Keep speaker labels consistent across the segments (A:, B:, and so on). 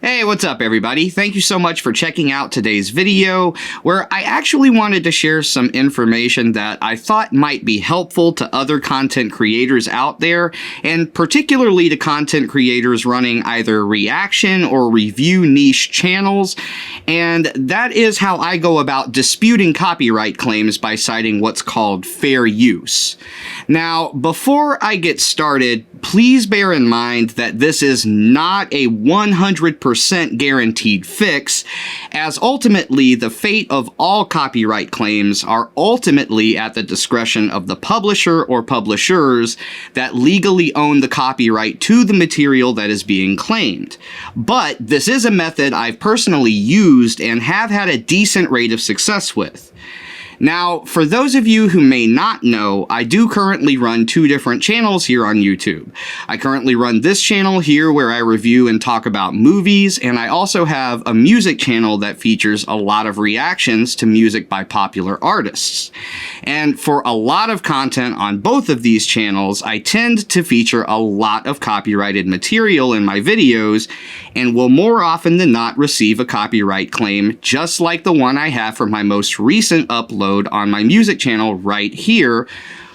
A: Hey, what's up everybody? Thank you so much for checking out today's video, where I actually wanted to share some information that I thought might be helpful to other content creators out there, and particularly to content creators running either reaction or review niche channels, and that is how I go about disputing copyright claims by citing what's called fair use. Now, before I get started, please bear in mind that this is not a 100% guaranteed fix, as ultimately the fate of all copyright claims are ultimately at the discretion of the publisher or publishers that legally own the copyright to the material that is being claimed. But this is a method I've personally used and have had a decent rate of success with. Now, for those of you who may not know, I do currently run two different channels here on YouTube. I currently run this channel here where I review and talk about movies, and I also have a music channel that features a lot of reactions to music by popular artists. And for a lot of content on both of these channels, I tend to feature a lot of copyrighted material in my videos, and will more often than not receive a copyright claim, just like the one I have for my most recent upload on my music channel right here,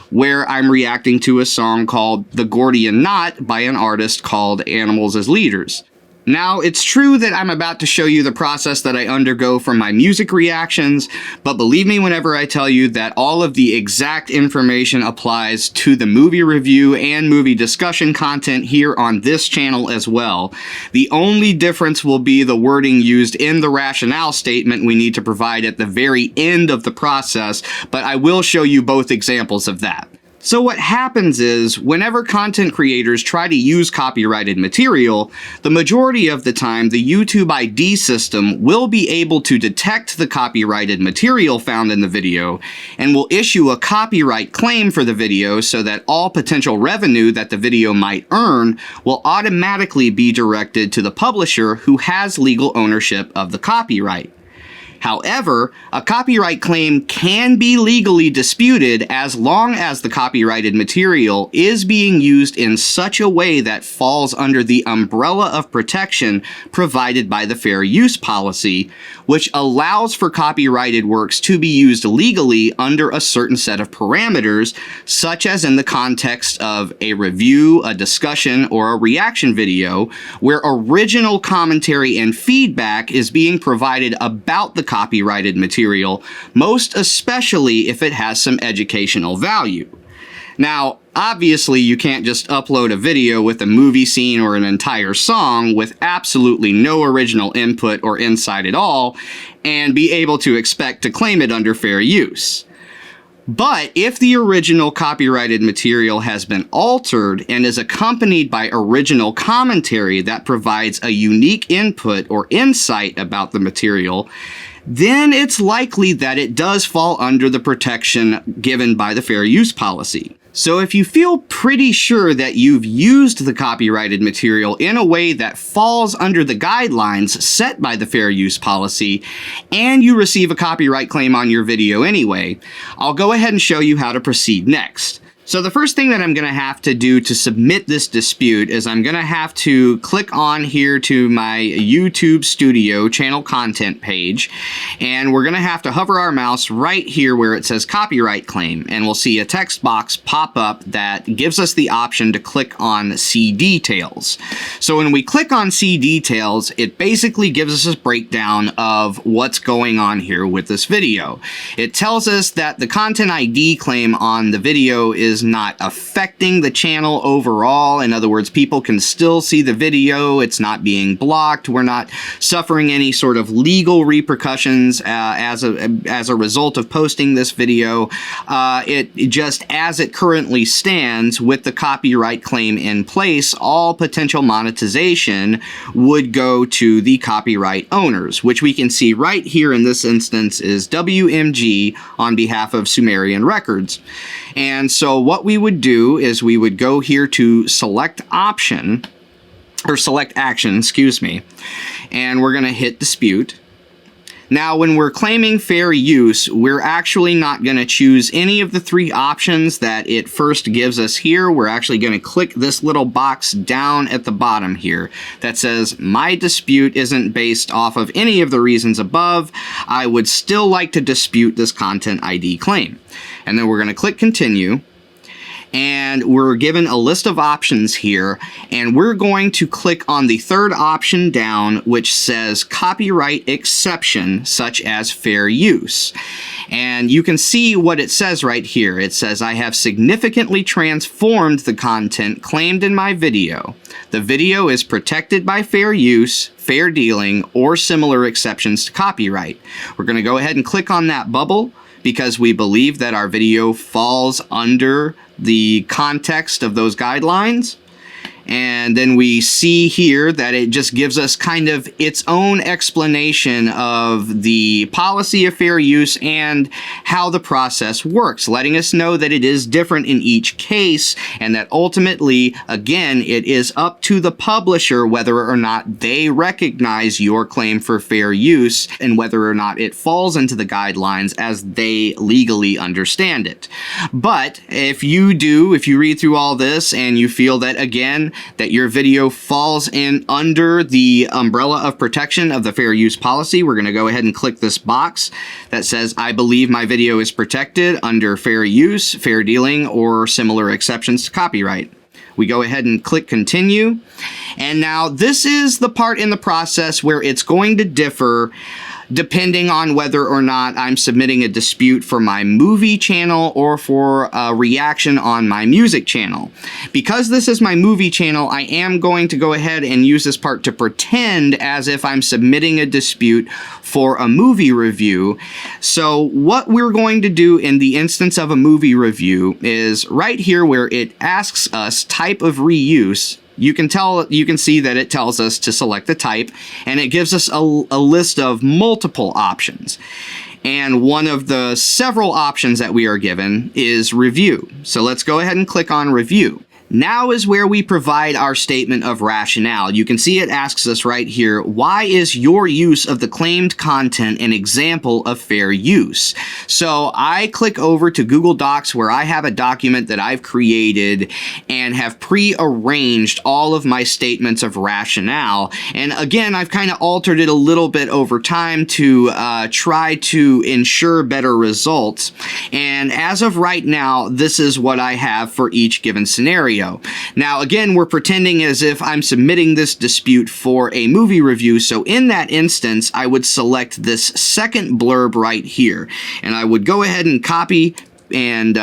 A: where I'm reacting to a song called The Gordian Knot by an artist called Animals as Leaders. Now, it's true that I'm about to show you the process that I undergo for my music reactions, but believe me whenever I tell you that all of the exact information applies to the movie review and movie discussion content here on this channel as well. The only difference will be the wording used in the rationale statement we need to provide at the very end of the process, but I will show you both examples of that. So what happens is, whenever content creators try to use copyrighted material, the majority of the time the YouTube ID system will be able to detect the copyrighted material found in the video, and will issue a copyright claim for the video so that all potential revenue that the video might earn will automatically be directed to the publisher who has legal ownership of the copyright. However, a copyright claim can be legally disputed as long as the copyrighted material is being used in such a way that falls under the umbrella of protection provided by the fair use policy, which allows for copyrighted works to be used legally under a certain set of parameters, such as in the context of a review, a discussion, or a reaction video, where original commentary and feedback is being provided about the copyrighted material, most especially if it has some educational value. Now, obviously you can't just upload a video with a movie scene or an entire song with absolutely no original input or insight at all and be able to expect to claim it under fair use. But if the original copyrighted material has been altered and is accompanied by original commentary that provides a unique input or insight about the material, then it's likely that it does fall under the protection given by the fair use policy. So if you feel pretty sure that you've used the copyrighted material in a way that falls under the guidelines set by the fair use policy, and you receive a copyright claim on your video anyway, I'll go ahead and show you how to proceed next. So the first thing that I'm going to have to do to submit this dispute is I'm going to have to click on here to my YouTube Studio channel content page, and we're going to have to hover our mouse right here where it says copyright claim, and we'll see a text box pop up that gives us the option to click on See Details. So when we click on See Details, it basically gives us a breakdown of what's going on here with this video. It tells us that the content ID claim on the video is not affecting the channel overall. In other words, people can still see the video. It's not being blocked. We're not suffering any sort of legal repercussions as a result of posting this video. It just, as it currently stands with the copyright claim in place, all potential monetization would go to the copyright owners, which we can see right here in this instance is WMG on behalf of Sumerian Records. And so what we would do is we would go here to select option, or select action, excuse me, and we're going to hit dispute. Now, when we're claiming fair use, we're actually not going to choose any of the three options that it first gives us here. We're actually going to click this little box down at the bottom here that says, my dispute isn't based off of any of the reasons above. I would still like to dispute this content ID claim. And then we're going to click continue. And we're given a list of options here, and we're going to click on the third option down, which says copyright exception, such as fair use. And you can see what it says right here. It says, I have significantly transformed the content claimed in my video. The video is protected by fair use, fair dealing, or similar exceptions to copyright. We're going to go ahead and click on that bubble because we believe that our video falls under the context of those guidelines. And then we see here that it just gives us kind of its own explanation of the policy of fair use and how the process works, letting us know that it is different in each case and that ultimately, again, it is up to the publisher whether or not they recognize your claim for fair use and whether or not it falls into the guidelines as they legally understand it. But if you read through all this and you feel that, again, that your video falls in under the umbrella of protection of the fair use policy, we're going to go ahead and click this box that says, I believe my video is protected under fair use, fair dealing, or similar exceptions to copyright. We go ahead and click continue. And now this is the part in the process where it's going to differ depending on whether or not I'm submitting a dispute for my movie channel or for a reaction on my music channel. Because this is my movie channel, I am going to go ahead and use this part to pretend as if I'm submitting a dispute for a movie review. So what we're going to do in the instance of a movie review is right here where it asks us type of reuse. You can see that it tells us to select the type, and it gives us a list of multiple options. And one of the several options that we are given is review. So let's go ahead and click on review. Now is where we provide our statement of rationale. You can see it asks us right here, why is your use of the claimed content an example of fair use? So I click over to Google Docs where I have a document that I've created and have pre-arranged all of my statements of rationale. And again, I've kind of altered it a little bit over time to try to ensure better results. And as of right now, this is what I have for each given scenario. Now, again, we're pretending as if I'm submitting this dispute for a movie review, so in that instance, I would select this second blurb right here, and I would go ahead and copy and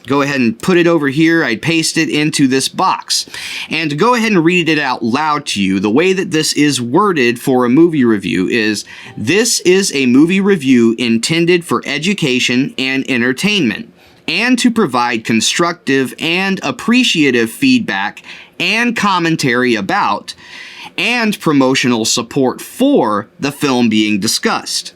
A: go ahead and put it over here. I'd paste it into this box. And to go ahead and read it out loud to you, the way that this is worded for a movie review is, this is a movie review intended for education and entertainment, and to provide constructive and appreciative feedback and commentary about, and promotional support for the film being discussed.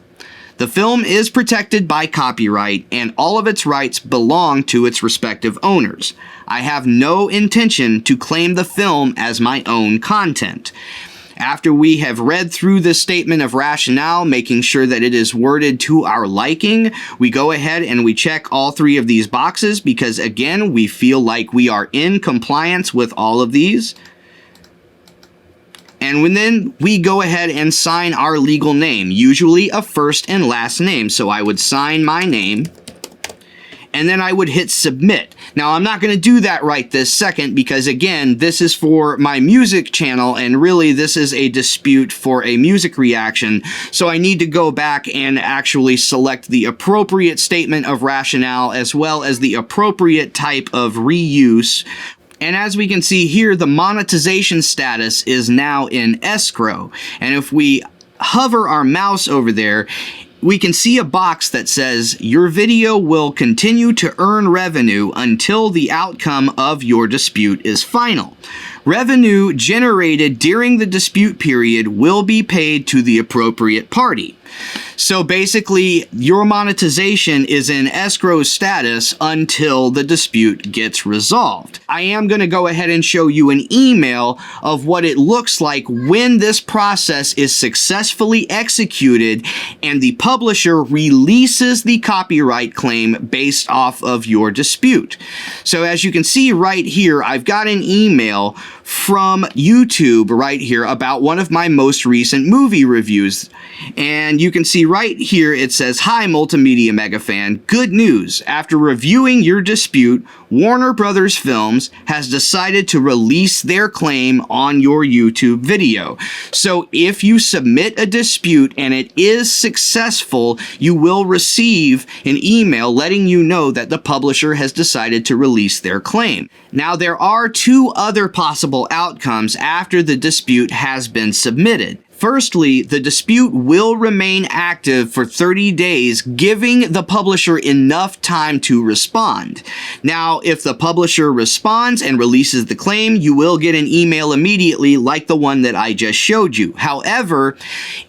A: The film is protected by copyright, and all of its rights belong to its respective owners. I have no intention to claim the film as my own content. After we have read through this statement of rationale, making sure that it is worded to our liking, we go ahead and we check all three of these boxes because, again, we feel like we are in compliance with all of these. And then we go ahead and sign our legal name, usually a first and last name. So I would sign my name, and then I would hit submit. Now, I'm not going to do that right this second because, again, this is for my music channel, and really this is a dispute for a music reaction, so I need to go back and actually select the appropriate statement of rationale as well as the appropriate type of reuse. And as we can see here, the monetization status is now in escrow, and if we hover our mouse over there, we can see a box that says, your video will continue to earn revenue until the outcome of your dispute is final. Revenue generated during the dispute period will be paid to the appropriate party. So basically, your monetization is in escrow status until the dispute gets resolved. I am going to go ahead and show you an email of what it looks like when this process is successfully executed and the publisher releases the copyright claim based off of your dispute. So as you can see right here, I've got an email from YouTube right here about one of my most recent movie reviews. And you can see right here it says, "Hi Multimedia Mega Fan, good news. After reviewing your dispute, Warner Brothers Films has decided to release their claim on your YouTube video. So if you submit a dispute and it is successful, you will receive an email letting you know that the publisher has decided to release their claim." Now there are two other possible outcomes after the dispute has been submitted. Firstly, the dispute will remain active for 30 days, giving the publisher enough time to respond. Now, if the publisher responds and releases the claim, you will get an email immediately like the one that I just showed you. However,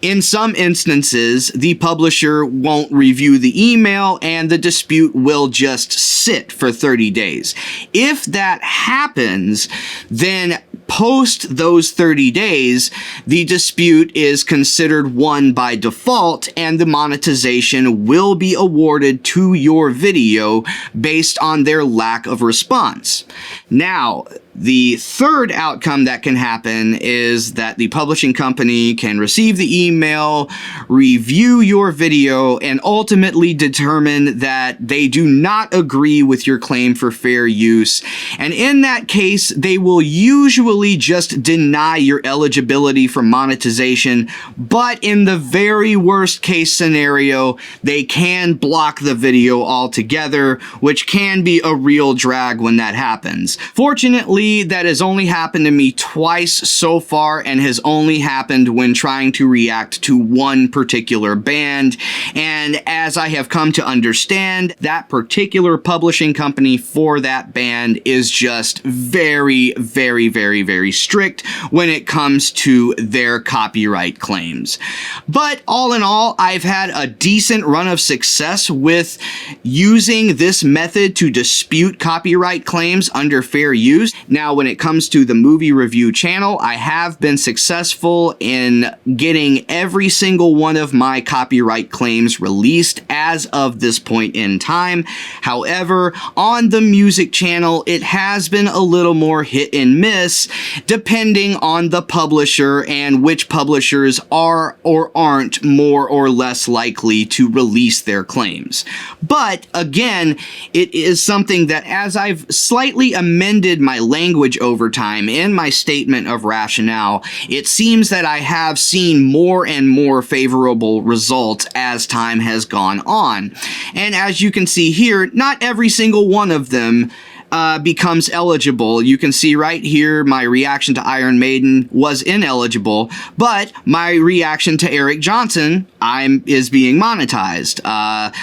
A: in some instances, the publisher won't review the email and the dispute will just sit for 30 days. If that happens, then post those 30 days, the dispute is considered won by default and the monetization will be awarded to your video based on their lack of response. Now, the third outcome that can happen is that the publishing company can receive the email, review your video, and ultimately determine that they do not agree with your claim for fair use. And in that case, they will usually just deny your eligibility for monetization, but in the very worst case scenario, they can block the video altogether, which can be a real drag when that happens. Fortunately, that has only happened to me twice so far and has only happened when trying to react to one particular band. And as I have come to understand, that particular publishing company for that band is just very, very, very, very strict when it comes to their copyright claims. But all in all, I've had a decent run of success with using this method to dispute copyright claims under fair use. Now, when it comes to the movie review channel, I have been successful in getting every single one of my copyright claims released as of this point in time. However, on the music channel, it has been a little more hit and miss depending on the publisher and which publishers are or aren't more or less likely to release their claims. But again, it is something that as I've slightly amended my language over time in my statement of rationale, it seems that I have seen more and more favorable results as time has gone on. And as you can see here, not every single one of them becomes eligible. You can see right here my reaction to Iron Maiden was ineligible, but my reaction to Eric Johnson is being monetized.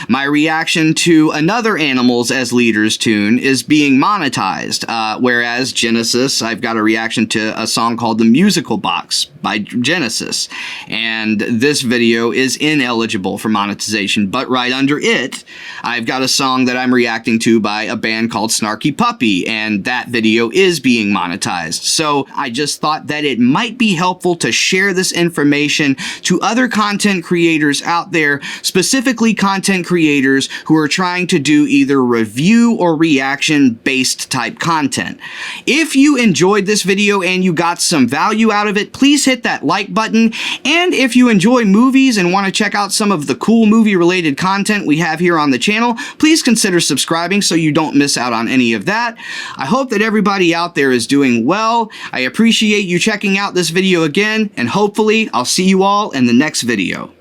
A: My reaction to Another Animals as Leaders tune is being monetized, whereas Genesis, I've got a reaction to a song called The Musical Box by Genesis, and this video is ineligible for monetization, but right under it, I've got a song that I'm reacting to by a band called Snarky Puppy, and that video is being monetized. So I just thought that it might be helpful to share this information to other content creators out there, specifically content creators who are trying to do either review or reaction based type content. If you enjoyed this video and you got some value out of it, please hit that like button. And if you enjoy movies and want to check out some of the cool movie related content we have here on the channel, please consider subscribing so you don't miss out on any of that. I hope that everybody out there is doing well. I appreciate you checking out this video again, and hopefully I'll see you all in the next video.